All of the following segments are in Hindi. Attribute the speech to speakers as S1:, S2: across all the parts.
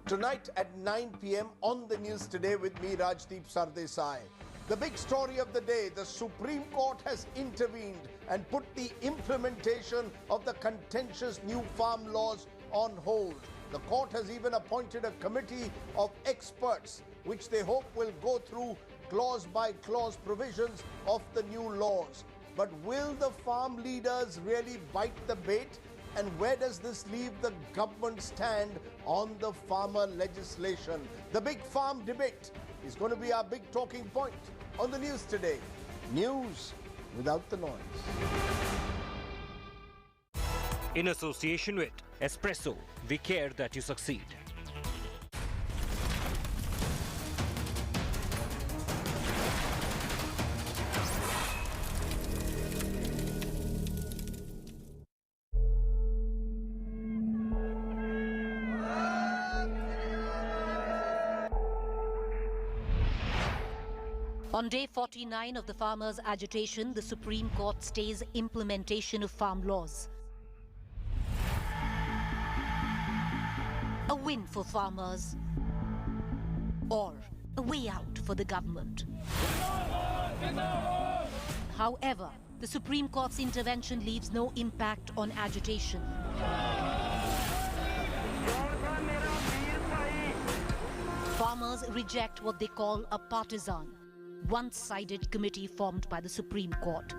S1: Tonight at 9 p.m. on the news today with me, Rajdeep Sardesai. The big story of the day, the Supreme Court has intervened and put the implementation of the contentious new farm laws on hold. The court has even appointed a committee of experts, which they hope will go through clause by clause provisions of the new laws. But will the farm leaders really bite the bait? And where does this leave the government stand on the farmer legislation? The big farm debate is going to be our big talking point on the news today. News without the noise.
S2: In association with Espresso, we care that you succeed.
S3: On day 49 of the farmers' agitation, the Supreme Court stays implementation of farm laws. A win for farmers or a way out for the government. However, the Supreme Court's intervention leaves no impact on agitation. Farmers reject what they call a partisan, one-sided committee formed by the Supreme Court.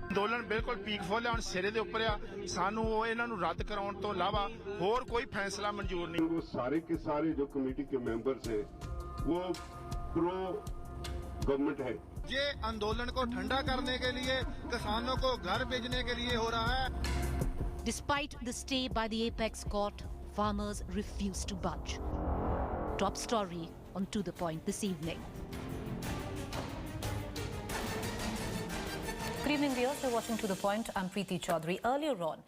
S4: ਅੰਦੋਲਨ ਬਿਲਕੁਲ ਪੀਕ ਫੁੱਲ ਹੁਣ ਸਿਰੇ ਦੇ ਉੱਪਰ ਆ ਸਾਨੂੰ ਇਹਨਾਂ ਨੂੰ ਰੱਦ ਕਰਾਉਣ ਤੋਂ ਇਲਾਵਾ ਹੋਰ ਕੋਈ ਫੈਸਲਾ ਮਨਜ਼ੂਰ ਨਹੀਂ।
S5: वो सारे के सारे जो कमेटी के मेंबर्स हैं वो प्रो गवर्नमेंट है।
S4: ये आंदोलन को ठंडा करने के लिए किसानों को घर भेजने के लिए हो रहा है।
S3: Despite the stay by the apex court, farmers refuse to budge. Top story on To The Point this evening.
S6: Good evening, viewers. You're watching To The Point. I'm Preeti Chaudhary. Earlier on,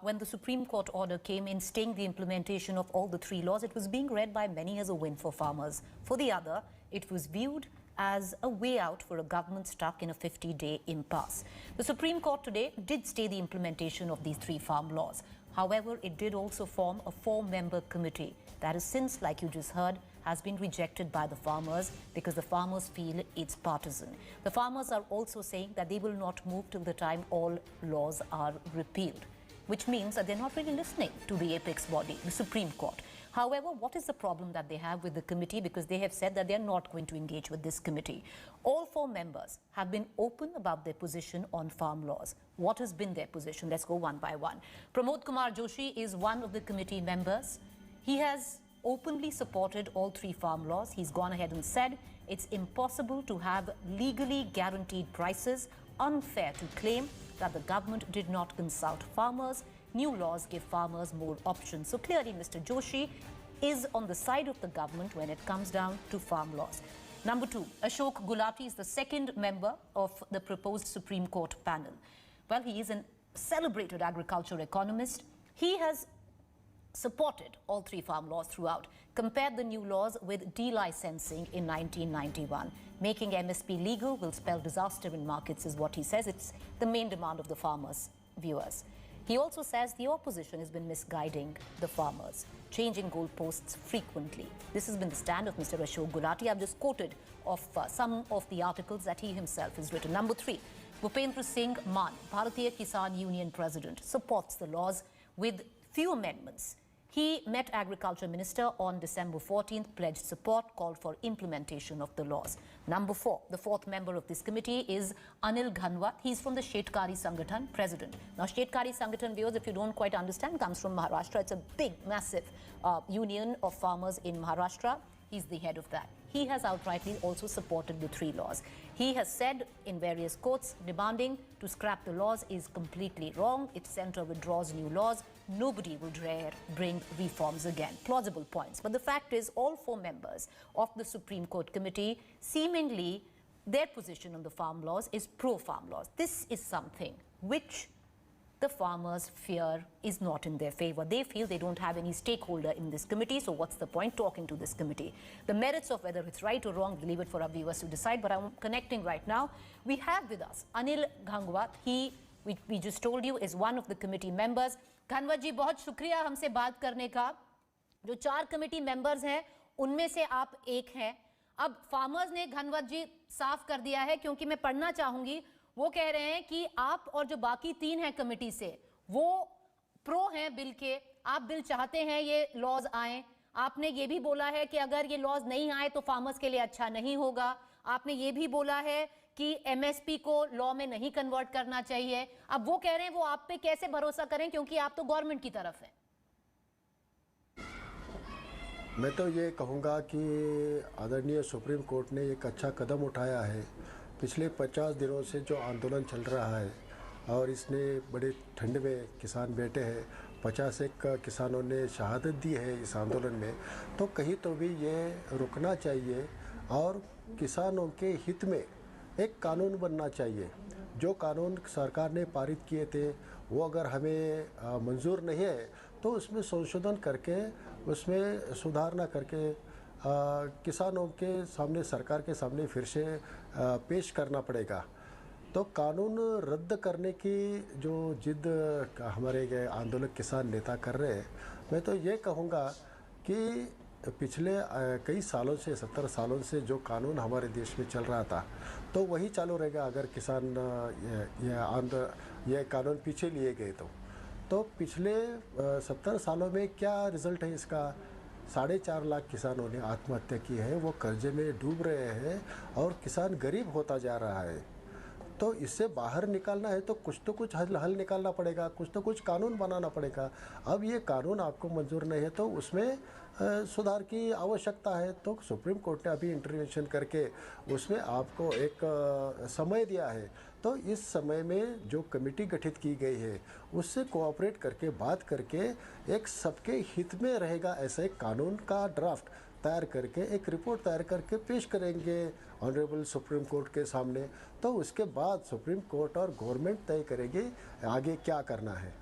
S6: when the Supreme Court order came in staying the implementation of all the three laws, it was being read by many as a win for farmers. For the other, it was viewed as a way out for a government stuck in a 50-day impasse. The Supreme Court today did stay the implementation of these three farm laws. However, it did also form a 4-member committee that has since, like you just heard, has been rejected by the farmers because the farmers feel it's partisan. The farmers are also saying that they will not move till the time all laws are repealed, which means that they're not really listening to the apex body, the Supreme Court. However, what is the problem that they have with the committee? Because they have said that they're not going to engage with this committee. All 4 members have been open about their position on farm laws. What has been their position? Let's go one by one. Pramod Kumar Joshi is one of the committee members. He has openly supported all 3 farm laws. He's gone ahead and said it's impossible to have legally guaranteed prices, unfair to claim that the government did not consult farmers. New laws give farmers more options. So clearly, Mr. Joshi is on the side of the government when it comes down to farm laws. Number 2, Ashok Gulati is the second member of the proposed Supreme Court panel. Well, he is a celebrated agriculture economist. He has supported all 3 farm laws throughout, compared the new laws with delicensing in 1991. Making MSP legal will spell disaster in markets is what he says. It's the main demand of the farmers, viewers. He also says the opposition has been misguiding the farmers, changing goalposts frequently. This has been the stand of Mr. Ashok Gulati. I've just quoted of some of the articles that he himself has written. Number 3, Bhupendra Singh Mann, Bharatiya Kisan Union president, supports the laws with few amendments. He met Agriculture Minister on December 14th, pledged support, called for implementation of the laws. Number 4, the 4th member of this committee is Anil Ghanwat. He's from the Shetkari Sangathan, president. Now, Shetkari Sangathan, viewers, if you don't quite understand, comes from Maharashtra. It's a big, massive union of farmers in Maharashtra. He's the head of that. He has outrightly also supported the 3 laws. He has said in various courts, demanding to scrap the laws is completely wrong. Its centre withdraws new laws. Nobody will dare bring reforms again. Plausible points. But the fact is, all 4 members of the Supreme Court committee, seemingly their position on the farm laws is pro-farm laws. This is something which the farmers fear is not in their favor. They feel they don't have any stakeholder in this committee, so what's the point talking to this committee? The merits of whether it's right or wrong, we leave it for our viewers to decide, but I'm connecting right now. We have with us Anil Ghanwat. We just told you, is one of the committee members. Ghanwat ji, बहुत शुक्रिया हमसे बात करने का. जो 4 कमेटी मेंबर्स हैं उनमें से आप एक हैं। अब फार्मर्स ने घनवत जी साफ कर दिया है, क्योंकि मैं पढ़ना चाहूंगी, वो कह रहे हैं कि आप और जो बाकी 3 हैं कमेटी से, वो प्रो हैं बिल के, आप बिल चाहते हैं ये लॉज आए। आपने ये भी बोला है कि अगर ये लॉज नहीं आए तो फार्मर्स के लिए अच्छा नहीं होगा। आपने ये भी बोला है कि एमएसपी को लॉ में नहीं कन्वर्ट करना चाहिए। अब वो कह रहे हैं, वो आप पे कैसे भरोसा करें, क्योंकि आप तो गवर्नमेंट की तरफ हैं।
S7: मैं तो ये कहूँगा कि आदरणीय सुप्रीम कोर्ट ने एक अच्छा कदम उठाया है। पिछले 50 दिनों से जो आंदोलन चल रहा है और इसने बड़े ठंड में किसान बैठे हैं, 51 किसानों ने शहादत दी है इस आंदोलन में, तो कहीं तो भी ये रुकना चाहिए और किसानों के हित में एक कानून बनना चाहिए। जो कानून सरकार ने पारित किए थे वो अगर हमें मंजूर नहीं है तो उसमें संशोधन करके, उसमें सुधारना करके किसानों के सामने, सरकार के सामने फिर से पेश करना पड़ेगा। तो कानून रद्द करने की जो जिद हमारे आंदोलक किसान नेता कर रहे हैं, मैं तो ये कहूँगा कि पिछले कई सालों से, 70 सालों से जो कानून हमारे देश में चल रहा था तो वही चालू रहेगा अगर किसान ये कानून पीछे लिए गए तो पिछले 70 सालों में क्या रिज़ल्ट है इसका? 4.5 लाख किसानों ने आत्महत्या की है, वो कर्जे में डूब रहे हैं और किसान गरीब होता जा रहा है। तो इससे बाहर निकालना है तो कुछ हल निकालना पड़ेगा, कुछ तो कुछ कानून बनाना पड़ेगा। अब ये कानून आपको मंजूर नहीं है तो उसमें सुधार की आवश्यकता है। तो सुप्रीम कोर्ट ने अभी इंटरवेंशन करके उसमें आपको एक समय दिया है। तो इस समय में जो कमेटी गठित की गई है उससे कोऑपरेट करके, बात करके एक सबके हित में रहेगा ऐसा एक कानून का ड्राफ्ट तैयार करके, एक रिपोर्ट तैयार करके पेश करेंगे ऑनरेबल सुप्रीम कोर्ट के सामने। तो उसके बाद सुप्रीम कोर्ट और गवर्नमेंट तय करेगी आगे क्या करना है।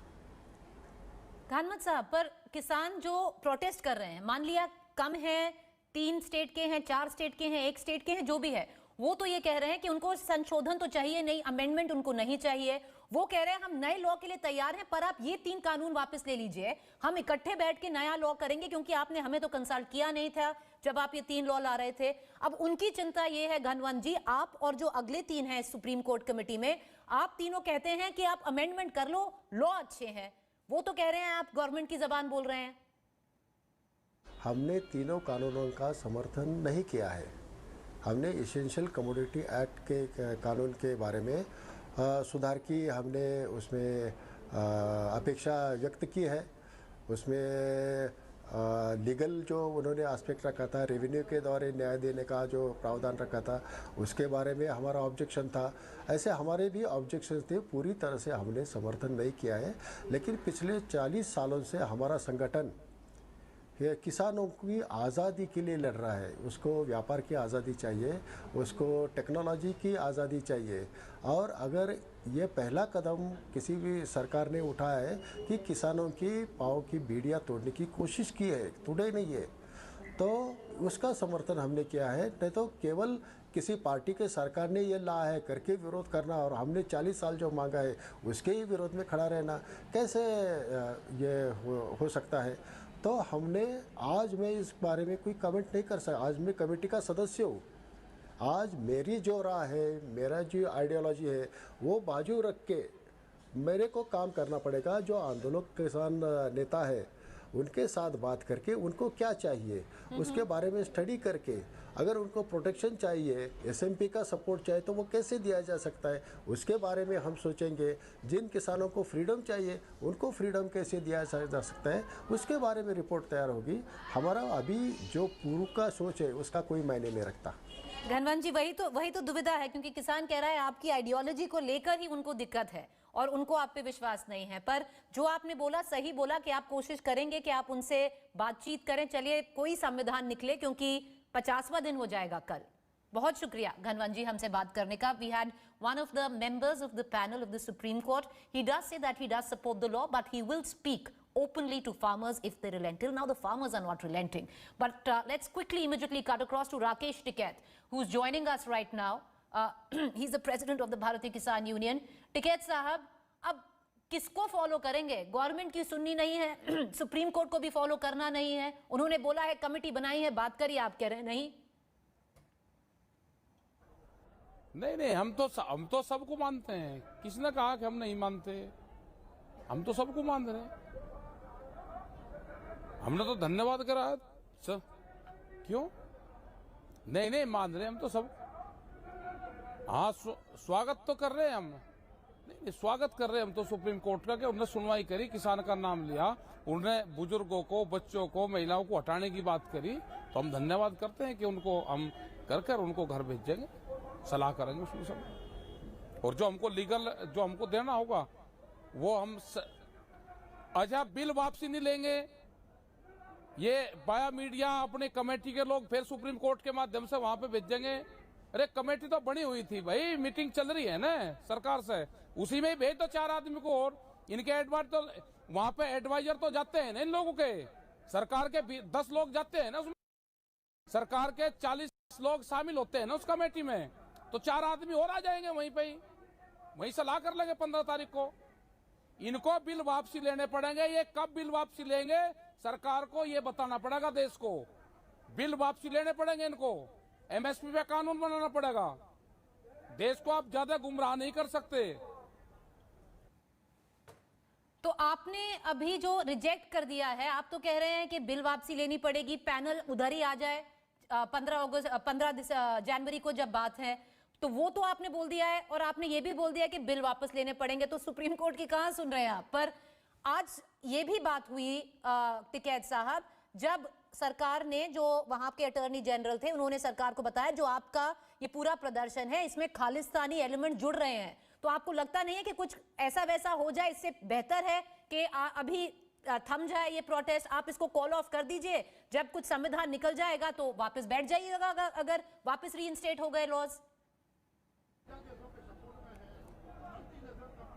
S6: घनवत साहब, पर किसान जो प्रोटेस्ट कर रहे हैं, मान लिया कम है, 3 स्टेट के हैं, 4 स्टेट के हैं, 1 स्टेट के हैं, जो भी है, वो तो ये कह रहे हैं कि उनको संशोधन तो चाहिए नहीं, अमेंडमेंट उनको नहीं चाहिए। वो कह रहे हैं हम नए लॉ के लिए तैयार हैं, पर आप ये 3 कानून वापस ले लीजिए, हम इकट्ठे बैठ के नया लॉ करेंगे, क्योंकि आपने हमें तो कंसल्ट किया नहीं था जब आप ये 3 लॉ ला रहे थे। अब उनकी चिंता ये है घनवंत जी, आप और जो अगले 3 हैं सुप्रीम कोर्ट कमेटी में, आप तीनों कहते हैं कि आप अमेंडमेंट कर लो, लॉ अच्छे हैं। वो तो कह रहे हैं आप गवर्नमेंट की जबान बोल रहे हैं।
S7: हमने तीनों कानूनों का समर्थन नहीं किया है। हमने एसेंशियल कमोडिटी एक्ट के कानून के बारे में सुधार की हमने उसमें अपेक्षा व्यक्त की है। उसमें लीगल जो उन्होंने एस्पेक्ट रखा था, रेवेन्यू के द्वारा न्याय देने का जो प्रावधान रखा था, उसके बारे में हमारा ऑब्जेक्शन था। ऐसे हमारे भी ऑब्जेक्शन थे, पूरी तरह से हमने समर्थन नहीं किया है। लेकिन पिछले 40 सालों से हमारा संगठन किसानों की आज़ादी के लिए लड़ रहा है। उसको व्यापार की आज़ादी चाहिए, उसको टेक्नोलॉजी की आज़ादी चाहिए। और अगर ये पहला कदम किसी भी सरकार ने उठाया है कि किसानों की पाँव की बेड़ियाँ तोड़ने की कोशिश की है, तोड़े नहीं है, तो उसका समर्थन हमने किया है। नहीं तो केवल किसी पार्टी के सरकार ने ये ला है करके विरोध करना और हमने 40 साल जो मांगा है उसके ही विरोध में खड़ा रहना कैसे ये हो सकता है। तो हमने, आज मैं इस बारे में कोई कमेंट नहीं कर सकता। आज मैं कमेटी का सदस्य हूँ। आज मेरी जो राय है, मेरा जो आइडियोलॉजी है, वो बाजू रख के मेरे को काम करना पड़ेगा। जो आंदोलक किसान नेता है उनके साथ बात करके उनको क्या चाहिए उसके बारे में स्टडी करके, अगर उनको प्रोटेक्शन चाहिए, एसएमपी का सपोर्ट चाहिए तो वो कैसे दिया जा सकता है उसके बारे में हम सोचेंगे। जिन किसानों को फ्रीडम चाहिए उनको फ्रीडम कैसे दिया जा सकता है उसके बारे में रिपोर्ट तैयार होगी। हमारा अभी जो पूर्व का सोच है उसका कोई मायने नहीं रखता।
S6: घनवंत जी, वही तो दुविधा है, क्योंकि किसान कह रहा है आपकी आइडियोलॉजी को लेकर ही उनको दिक्कत है और उनको आप पे विश्वास नहीं है। पर जो आपने बोला सही बोला कि आप कोशिश करेंगे कि आप उनसे बातचीत करें। चलिए कोई संविधान निकले, क्योंकि 50वां दिन हो जाएगा कल। बहुत शुक्रिया घनवंत जी हमसे बात करने का। We had one of the members of the panel of the Supreme Court. He does say that he does support the law, but he will speak openly to farmers if they relent. Till now the farmers are not relenting. But let's quickly immediately cut across to Rakesh Tiket, who's joining us right now. He's the president of the Bharatiya Kisan Union. Tiket Sahab, अब किसको फॉलो करेंगे? गवर्नमेंट की सुननी नहीं है, सुप्रीम कोर्ट को भी फॉलो करना नहीं है। उन्होंने बोला है, कमेटी बनाई है, बात करिए, आप कह रहे हैं नहीं।
S8: नहीं, हम तो सबको मानते हैं। किसने कहा कि हम नहीं मानते? हम तो सबको मान रहे हैं। हमने तो धन्यवाद करा है सर। क्यों नहीं मान रहे? हम तो सब, हाँ, स्वागत तो कर रहे हैं हम। नहीं, स्वागत कर रहे हैं हम तो सुप्रीम कोर्ट का कि उन्होंने सुनवाई करी, किसान का नाम लिया, उन्होंने बुजुर्गों को, बच्चों को, महिलाओं को हटाने की बात करी, तो हम धन्यवाद करते हैं कि उनको हम कर उनको घर भेजेंगे, सलाह करेंगे उसमें सब। और जो हमको लीगल, जो हमको देना होगा वो हम अच्छा, बिल वापसी नहीं लेंगे, ये बाया मीडिया अपने कमेटी के लोग फिर सुप्रीम कोर्ट के माध्यम से वहां पे भेजेंगे। अरे कमेटी तो बनी हुई थी भाई, मीटिंग चल रही है ना सरकार से, उसी में ही भेज दो 4 आदमी को। और इनके एडवाइजर तो वहां पे एडवाइजर तो जाते हैं ना इन लोगों के, सरकार के 10 लोग जाते हैं ना उसमें, सरकार के 40 लोग शामिल होते हैं ना उस कमेटी में, तो 4 आदमी और आ जाएंगे वहीं पे, वहीं सलाह कर लेंगे 15 तारीख को। इनको बिल वापसी लेने पड़ेंगे। ये कब बिल वापसी लेंगे, सरकार को ये बताना पड़ेगा देश को। बिल वापसी लेने पड़ेंगे इनको, एमएसपी पे कानून बनाना पड़ेगा। देश को आप ज्यादा गुमराह नहीं कर सकते।
S6: तो आपने अभी जो रिजेक्ट कर दिया है, आप तो कह रहे हैं कि बिल वापसी लेनी पड़ेगी, पैनल उधर ही आ जाए 15 जनवरी को जब बात है, तो वो तो आपने बोल दिया है। और आपने ये भी बोल दिया कि बिल वापस लेने पड़ेंगे, तो सुप्रीम कोर्ट की कहां सुन रहे हैं आप? पर आज ये भी बात हुई टिकैत साहब, जब सरकार ने, जो वहां के अटॉर्नी जनरल थे, उन्होंने सरकार को बताया जो आपका ये पूरा प्रदर्शन है इसमें खालिस्तानी एलिमेंट जुड़ रहे हैं, तो आपको लगता नहीं है कि कुछ ऐसा वैसा हो जाए? इससे बेहतर है कि अभी थम जाए ये प्रोटेस्ट, आप इसको कॉल ऑफ कर दीजिए, जब कुछ संविधान निकल जाएगा तो वापस बैठ जाइएगा, अगर वापस रीइंस्टेट हो गए लॉज।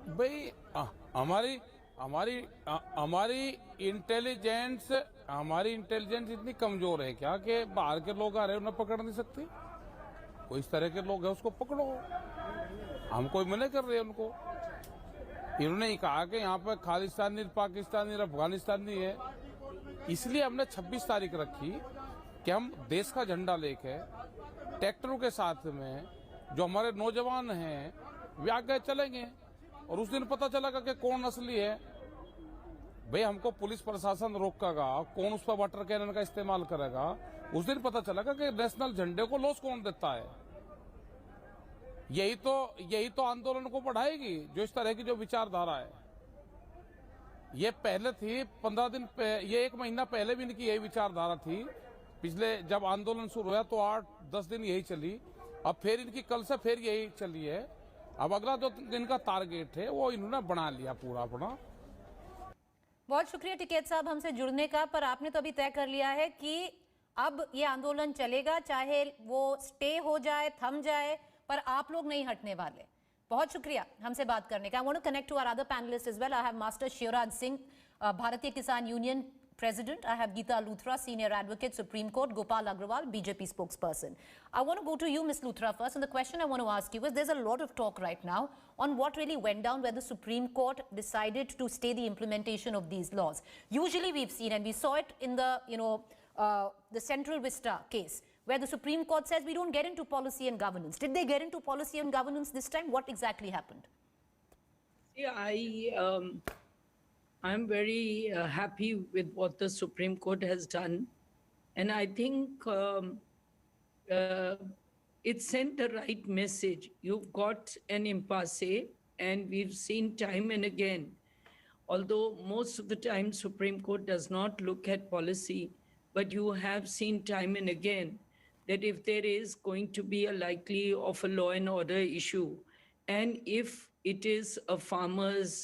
S8: भाई हमारी इंटेलिजेंस इतनी कमजोर है क्या कि बाहर के लोग आ रहे हैं उन्हें पकड़ नहीं सकती? कोई इस तरह के लोग हैं उसको पकड़ो, हम कोई मना कर रहे हैं उनको। इन्होंने ही कहा कि यहाँ पर खालिस्तानी, पाकिस्तानी, अफगानिस्तानी है, इसलिए हमने 26 तारीख रखी कि हम देश का झंडा लेके ट्रैक्टरों के साथ में जो हमारे नौजवान हैं वे आगे चलेंगे, और उस दिन पता चलेगा कि कौन असली है। भाई हमको पुलिस प्रशासन रोकेगा, कौन उस पर वाटर कैनन का इस्तेमाल करेगा, उस दिन पता चलेगा कि नेशनल झंडे को लॉस कौन देता है। यही तो आंदोलन को बढ़ाएगी, जो इस तरह की जो विचारधारा है। ये पहले थी 15 दिन, ये 1 महीना पहले भी इनकी यही विचारधारा थी। पिछले जब आंदोलन शुरू हुआ तो 8-10 दिन यही चली, अब फिर इनकी कल से फिर यही चली है। अब अगला जो इनका टारगेट है वो इन्होंने बना लिया पूरा अपना।
S6: बहुत शुक्रिया टिकैत साहब हमसे जुड़ने का। पर आपने तो अभी तय कर लिया है कि अब ये आंदोलन चलेगा, चाहे वो स्टे हो जाए, थम जाए, पर आप लोग नहीं हटने वाले। बहुत शुक्रिया हमसे बात करने का। I want to connect to our other panelist as well. I have master Shivraj Singh, Bharatiya Kisan Union President. I have Geeta Luthra, Senior Advocate, Supreme Court, Gopal Agrawal, BJP spokesperson. I want to go to you, Ms. Luthra, first. And the question I want to ask you is, there's a lot of talk right now on what really went down where the Supreme Court decided to stay the implementation of these laws. Usually we've seen, and we saw it in the, the Central Vista case, where the Supreme Court says we don't get into policy and governance. Did they get into policy and governance this time? What exactly happened?
S9: Yeah, I'm very happy with what the Supreme Court has done. And I think it sent the right message. You've got an impasse, and we've seen time and again, although most of the time Supreme Court does not look at policy, but you have seen time and again that if there is going to be a likely of a law and order issue, and if it is a farmer's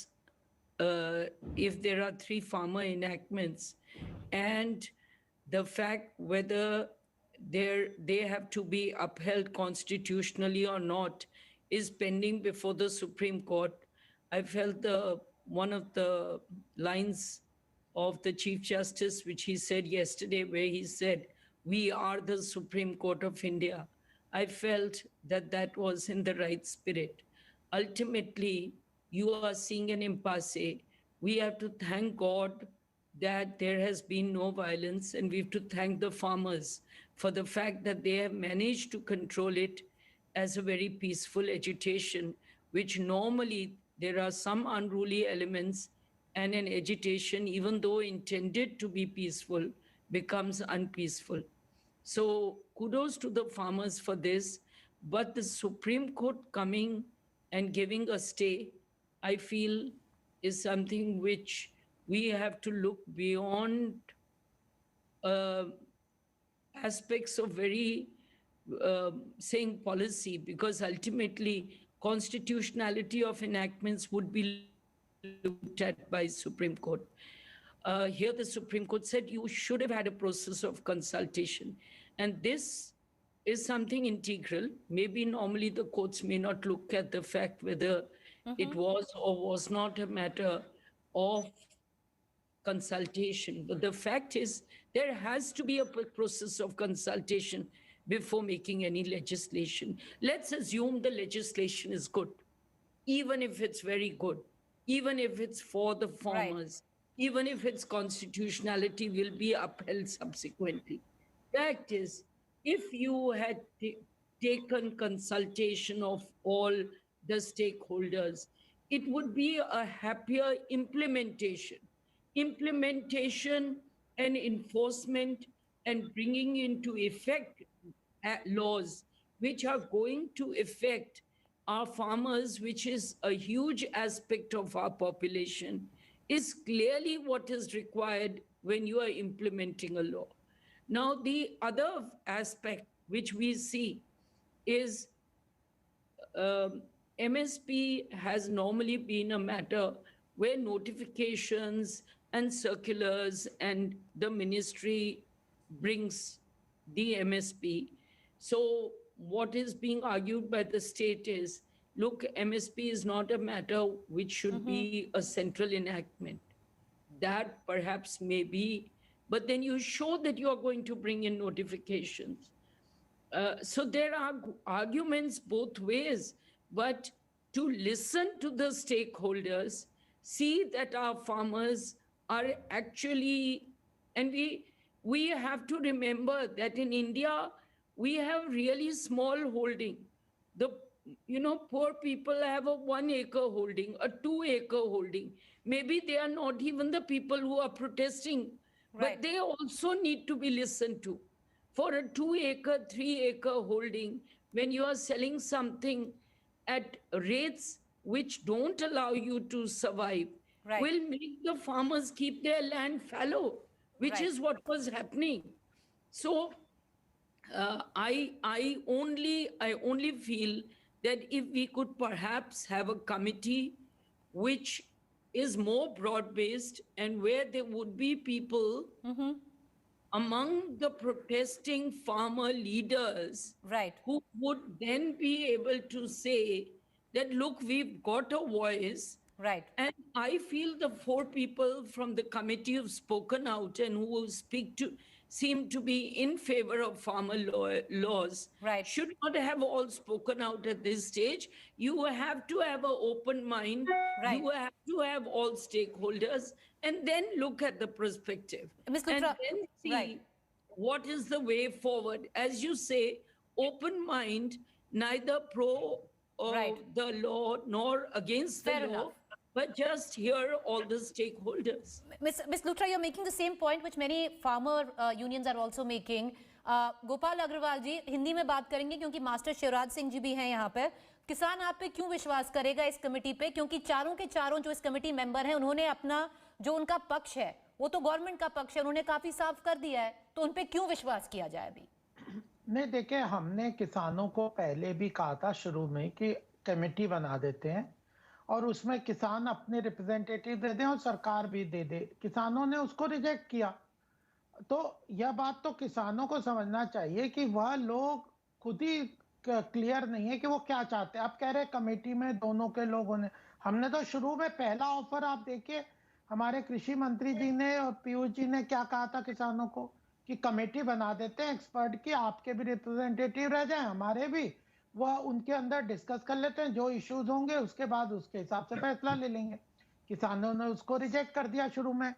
S9: if there are 3 farmer enactments, and the fact whether they have to be upheld constitutionally or not is pending before the Supreme Court. I felt one of the lines of the Chief Justice, which he said yesterday, where he said, "We are the Supreme Court of India." I felt that that was in the right spirit. Ultimately, you are seeing an impasse. We have to thank God that there has been no violence, and we have to thank the farmers for the fact that they have managed to control it as a very peaceful agitation, which normally there are some unruly elements, and an agitation, even though intended to be peaceful, becomes unpeaceful. So kudos to the farmers for this. But the Supreme Court coming and giving a stay, I feel, is something which we have to look beyond aspects of very saying policy, because ultimately constitutionality of enactments would be looked at by Supreme Court. Here the Supreme Court said you should have had a process of consultation, and this is something integral. Maybe normally the courts may not look at the fact whether it was or was not a matter of consultation, but the fact is there has to be a process of consultation before making any legislation. Let's assume the legislation is good, even if it's very good, even if it's for the farmers, even if its constitutionality will be upheld subsequently. Fact is, if you had taken consultation of all the stakeholders, it would be a happier implementation. Implementation and enforcement and bringing into effect laws which are going to affect our farmers, which is a huge aspect of our population, is clearly what is required when you are implementing a law. Now, the other aspect which we see is MSP has normally been a matter where notifications and circulars and the ministry brings the MSP. So what is being argued by the state is, look, MSP is not a matter which should be a central enactment. That perhaps may be, but then you show that you are going to bring in notifications. So there are arguments both ways, but to listen to the stakeholders, see that our farmers are actually, and we have to remember that in India, we have really small holding. Poor people have a 1 acre holding, a 2 acre holding. Maybe they are not even the people who are protesting, but they also need to be listened to. For a 2 acre, 3 acre holding, when you are selling something at rates which don't allow you to survive, will make the farmers keep their land fallow, which is what was happening. So I only feel that if we could perhaps have a committee which is more broad-based and where there would be people among the protesting farmer leaders who would then be able to say that, look, we've got a voice. And I feel the 4 people from the committee who've spoken out and who will seem to be in favor of farmer laws should not have all spoken out at this stage. You have to have an open mind. You have to have all stakeholders and then look at the perspective.
S6: Ms.
S9: And then see what is the way forward. As you say, open mind, neither pro the law nor against the law, but just hear all the stakeholders.
S6: Ms. Luthra, you're making the same point which many farmer unions are also making. Gopal Agarwal ji Hindi में बात करेंगे क्योंकि मास्टर शिवराज सिंह जी भी हैं यहाँ पे. किसान आप पे क्यों विश्वास करेगा इस कमेटी पे, क्योंकि चारों के चारों जो इस कमेटी मेंबर हैं उन्होंने अपना जो उनका पक्ष है वो तो गवर्नमेंट का पक्ष है, उन्होंने काफी साफ कर दिया है, तो उन पे क्यों विश्वास किया जाए अभी?
S10: नहीं, देखिए, हमने किसानों को पहले भी कहा था शुरू में कि कमेटी बना देते हैं और उसमें किसान अपने रिप्रेजेंटेटिव दे दें और सरकार भी दे दे. किसानों ने उसको रिजेक्ट किया. तो यह बात तो किसानों को समझना चाहिए कि वह लोग खुद ही क्लियर नहीं है कि वो क्या चाहते हैं. आप कह रहे कमेटी में दोनों के लोगों ने, हमने तो शुरू में पहला ऑफर आप देखिए हमारे कृषि मंत्री जी ने और पीयूष जी ने क्या कहा था किसानों को कि कमेटी बना देते हैं एक्सपर्ट की, आपके भी रिप्रेजेंटेटिव रह जाएं, हमारे भी, वह उनके अंदर डिस्कस कर लेते हैं, जो इश्यूज होंगे उसके बाद उसके हिसाब से फैसला ले लेंगे। किसानों ने उसको रिजेक्ट कर दिया शुरू में,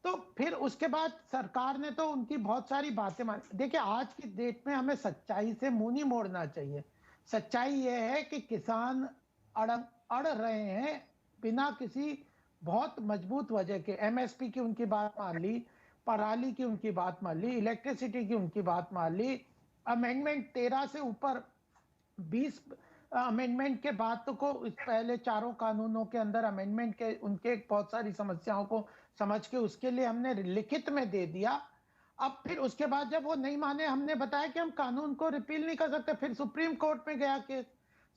S10: तो फिर उसके बाद सरकार ने तो उनकी बहुत सारी बातें मानी। देखिए, आज की डेट में हमें सच्चाई से मुंह नहीं मोड़ना चाहिए। सच्चाई ये है कि किसान अड़ रहे हैं बिना किसी बहुत मजबूत वजह के। एमएसपी की उनकी बात मान ली, पराली की उनकी बात मान ली, इलेक्ट्रिसिटी की उनकी बात मान ली, अमेंडमेंट 13 से ऊपर 20 अमेंडमेंट के बाद तो को पहले चारों कानूनों के अंदर अमेंडमेंट के उनके बहुत सारी समस्याओं को समझ के उसके लिए हमने लिखित में दे दिया। अब फिर उसके बाद जब वो नहीं माने, हमने बताया कि हम कानून को रिपील नहीं कर सकते। फिर सुप्रीम कोर्ट में गया केस,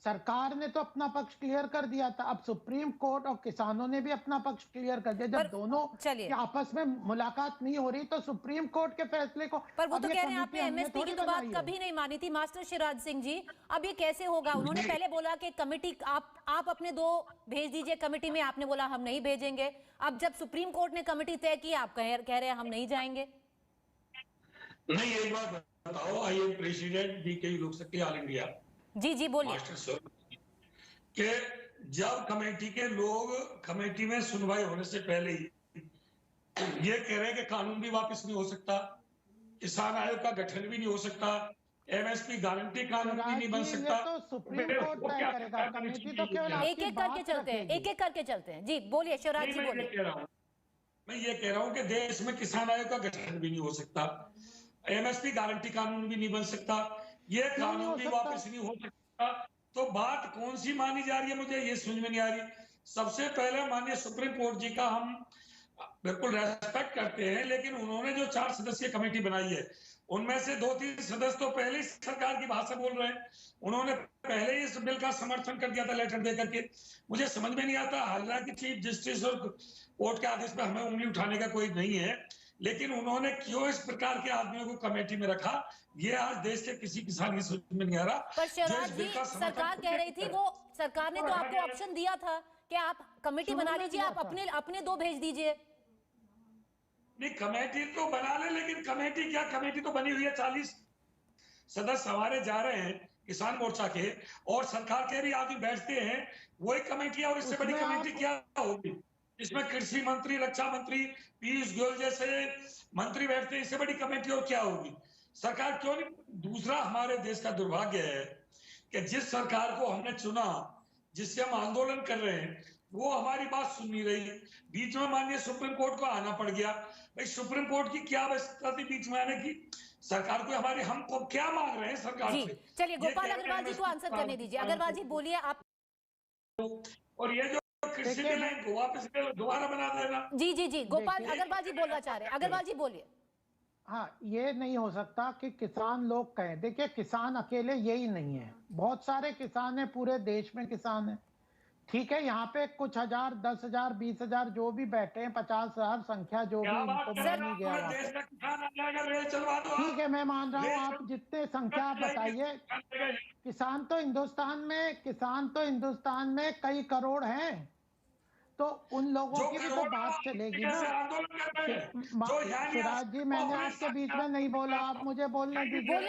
S10: सरकार ने तो अपना पक्ष क्लियर कर दिया था। अब सुप्रीम कोर्ट और किसानों ने भी अपना पक्ष क्लियर कर दिया। जब दोनों की आपस में मुलाकात नहीं हो रही तो सुप्रीम कोर्ट के फैसले को,
S6: पर वो तो कह रहे हैं आपने एमएसपी की तो बात कभी नहीं मानी थी। मास्टर शिवराज सिंह जी, अब ये कैसे होगा? उन्होंने पहले बोला कि कमेटी आप अपने 2 भेज दीजिए कमेटी में, आपने बोला हम नहीं भेजेंगे। अब जब सुप्रीम कोर्ट ने कमेटी तय की, आप कह रहे हैं हम नहीं जाएंगे।
S11: नहीं, एक बात बताओ, आई एम प्रेसिडेंट बीके लोक शक्ति ऑल इंडिया।
S6: जी जी बोलिए।
S11: मास्टर सर कि जब कमेटी के लोग कमेटी में सुनवाई होने से पहले ही ये कह रहे हैं कि कानून भी वापस नहीं हो सकता, किसान आयोग का गठन भी नहीं हो सकता, एमएसपी गारंटी कानून भी नहीं बन सकता,
S10: तो सुप्रीम कोर्ट तय करेगा। कमेटी तो केवल
S6: एक-एक करके चलते हैं, एक-एक करके चलते हैं। जी बोलिए शिवराज जी, बोलिए।
S11: मैं ये कह रहा हूं कि देश में किसान आयोग का गठन भी नहीं हो सकता, एमएसपी गारंटी कानून भी नहीं बन सकता, ये कानून भी वापस नहीं हो सकता। तो बात कौन सी मानी जा रही है, मुझे ये समझ में नहीं आ रही। सबसे पहले माननीय सुप्रीम कोर्ट जी का हम बिल्कुल रेस्पेक्ट करते हैं, लेकिन उन्होंने जो 4 सदस्यीय कमेटी बनाई है उनमें से 2-3 सदस्य तो पहले ही सरकार की भाषा बोल रहे हैं। उन्होंने पहले ही इस बिल का समर्थन कर दिया था लेटर दे करके। मुझे समझ में नहीं आता, हालांकि चीफ जस्टिस और कोर्ट के आदेश पर हमें उंगली उठाने का कोई नहीं है, लेकिन उन्होंने क्यों इस प्रकार के आदमियों को कमेटी में रखा, ये आज देश के किसी किसान की समझ में नहीं आ रहा।
S6: पर शिवराज जी, सरकार कह रही थी, वो सरकार ने तो आपको ऑप्शन दिया था कि आप कमेटी बना लीजिए, आप अपने 2 भेज दीजिए।
S11: नहीं, कमेटी तो बना ले, लेकिन कमेटी क्या, कमेटी तो बनी हुई है। 40 सदस्य हमारे जा रहे हैं किसान मोर्चा के, और सरकार के भी आदमी बैठते हैं, वही कमेटी है। और इससे बड़ी कमेटी क्या होगी, इसमें कृषि मंत्री, रक्षा मंत्री, पीयूष गोयल जैसे मंत्री बैठते हैं, इससे बड़ी कमेटी और क्या होगी? सरकार क्यों नहीं? दूसरा, हमारे देश का दुर्भाग्य है कि जिस सरकार को हमने चुना, जिससे हम आंदोलन कर रहे हैं, वो हमारी बात सुन नहीं रही। बीच में माननीय सुप्रीम कोर्ट को आना पड़ गया। भाई, सुप्रीम कोर्ट की क्या आवश्यकता थी बीच में आने की? सरकार को हमारे, हमको क्या मांग रहे हैं सरकार से?
S6: चलिए गोपाल अग्रवाल जी को आंसर करने दीजिए। अग्रवाल जी बोलिए आप।
S11: और ये जो कृषि बिल है को वापस दोबारा बना देना।
S6: जी जी जी, गोपाल अग्रवाल जी बोलना चाह रहे हैं। अग्रवाल जी बोलिए।
S10: हाँ, ये नहीं हो सकता कि किसान लोग कहें। देखिए, किसान अकेले यही नहीं है, बहुत सारे किसान हैं, पूरे देश में किसान हैं। ठीक है, यहाँ पे कुछ हजार, 10,000, 20,000 जो भी बैठे हैं, 50,000 संख्या जो भी उनको मानी गया, ठीक है, मैं मान रहा हूँ। आप जितने संख्या आप बताइए, किसान तो हिंदुस्तान में कई करोड़ हैं, तो उन लोगों की भी तो बात चलेगी ना। शिवराज जी, मैंने आपके बीच में नहीं बोला, आप मुझे बोलने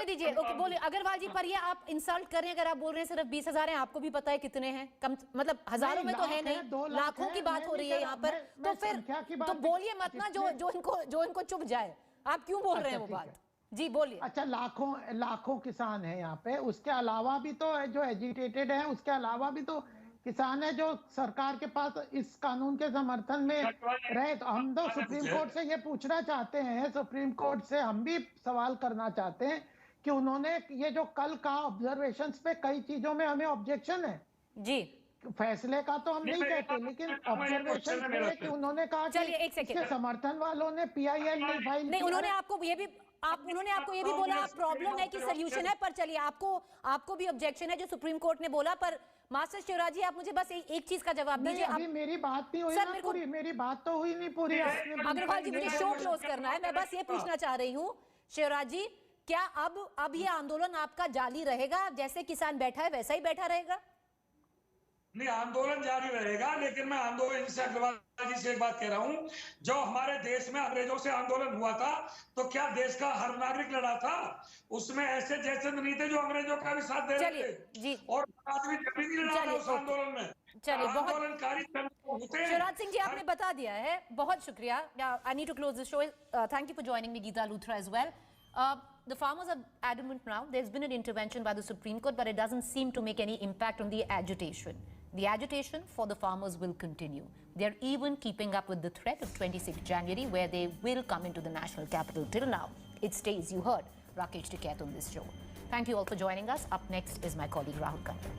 S6: दीजिए। ओके, बोलिए अग्रवाल जी। पर ये आप इंसल्ट कर रहे हैं, अगर आप बोल रहे हैं सिर्फ 20,000 हैं, आपको भी पता है कितने हैं, कम मतलब हजारों में तो है नहीं, लाखों की बात हो रही है यहाँ पर। तो फिर तो बोलिए मत ना, जो इनको चुभ जाए। आप क्यों बोल रहे हैं वो बात? जी बोलिए।
S10: अच्छा, लाखों किसान है यहाँ पे, उसके अलावा भी तो जो एजिटेटेड है, उसके अलावा भी तो किसान है जो सरकार के पास इस कानून के समर्थन में रहे। तो हम तो सुप्रीम कोर्ट से ये पूछना चाहते हैं, सुप्रीम कोर्ट से हम भी सवाल करना चाहते हैं कि उन्होंने ये जो कल का ऑब्जर्वेशंस पे कई चीजों में हमें ऑब्जेक्शन है जी, फैसले का तो हम नहीं कहते, लेकिन ऑब्जर्वेशन पे कि उन्होंने कहा कि इसके समर्थन वालों ने PIL नहीं फाइल
S6: नहीं, उन्होंने आपको ये भी बोला प्रॉब्लम है कि सोल्यूशन है। पर चलिए, आपको भी ऑब्जेक्शन है जो सुप्रीम कोर्ट ने बोला। पर मास्टर शिवराज जी, आप मुझे बस एक चीज का जवाब दीजिए।
S10: अभी मेरी बात नहीं हुई ना पूरी, मेरी बात तो हुई नहीं पूरी।
S6: अग्रवाल जी, मुझे शो क्लोज करना है, मैं बस ये पूछना चाह रही हूँ शिवराज जी, क्या अब ये आंदोलन आपका जारी रहेगा? जैसे किसान बैठा है वैसा ही बैठा रहेगा?
S11: नहीं, आंदोलन जारी रहेगा, लेकिन मैं आंदोलन से अग्रवाल जी से एक बात कह रहा हूं, जो हमारे देश में अंग्रेजों से आंदोलन हुआ था, तो क्या देश का हर नागरिक लड़ा था? उसमें ऐसे जैसे नहीं थे जो अंग्रेजों का भी साथ दे रहे थे, और आदमी कभी नहीं लड़ा था उस आंदोलन में।
S6: चलिए,
S11: आंदोलनकारी होते हैं।
S6: शिवराज सिंह जी, आपने बता दिया है, बहुत शुक्रिया। I need to close this show. Thank you for joining me, Geeta Luthra as well. The farmers are adamant now. There's been an intervention by the Supreme Court, but it doesn't seem to make any impact on the agitation. The agitation for the farmers will continue. They're even keeping up with the threat of 26 January, where they will come into the national capital. Till now, it stays. You heard Rakesh Tikait on this show. Thank you all for joining us. Up next is my colleague Rahul Kanda.